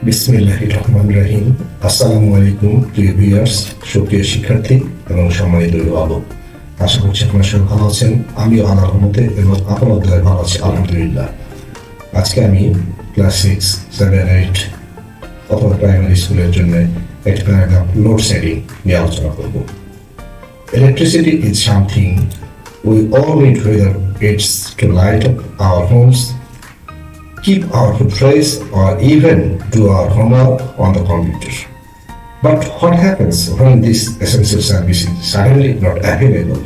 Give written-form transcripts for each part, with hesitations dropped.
বিসমিল্লাহির রহমানির রহিম। আসসালামু আলাইকুম প্রিয় ভিউয়ার্স, সুপ্রিয় শিক্ষার্থী এবং সম্মানিত অভিভাবক। আশা করছি আপনারা সবাই ভালো আছেন। আমিও আল্লাহর রহমতে এবং আপনার দয়ায় ভালো আছি আলহামদুলিল্লাহ। আজকে আমি ক্লাস 6, 7, 8 অথবা প্রাইমারি স্কুলের জন্য একটি প্যারাগ্রাফ লোডশেডিং নিয়ে আলোচনা করব। Electricity is something we all need, whether it's to light up our homes, keep our food fresh, or even do our homework on the computer. But what happens when this essential service is suddenly not available?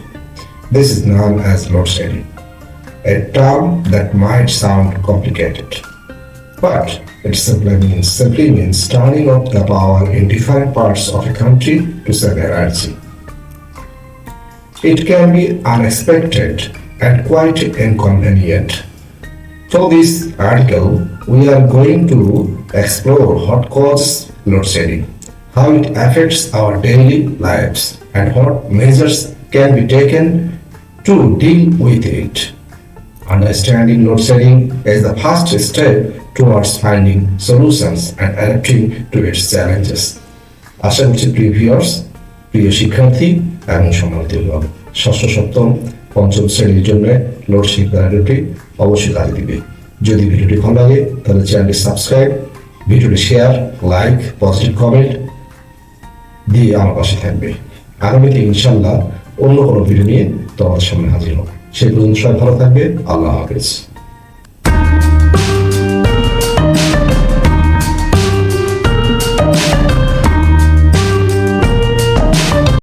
This is known as load shedding, a term that might sound complicated, but it simply means turning off the power in different parts of a country to save energy. It can be unexpected and quite inconvenient. For this article, we are going to explore what causes load shedding, how it affects our daily lives, and what measures can be taken to deal with it. Understanding load shedding is the first step towards finding solutions and adapting to its challenges. আশা করছি প্রিয় শিক্ষার্থী এবং সম্মানিত অভিভাবক, ষষ্ঠ, সপ্তম, পঞ্চম শ্রেণীর জন্য লোডশেডিং প্যারাগ্রাফটি অবশ্যই কাজে দিবে। যদি ভিডিওটি ভালো লাগে তাহলে চ্যানেলটি সাবস্ক্রাইব, ভিডিওটি শেয়ার, লাইক, পজিটিভ কমেন্ট দিয়ে আমার পাশে থাকবে। আগামীতে ইনশাল্লাহ অন্য কোনো ভিডিও নিয়ে তোমাদের সামনে হাজির হব। সে পর্যন্ত সবাই ভালো থাকবে। আল্লাহ হাফেজ।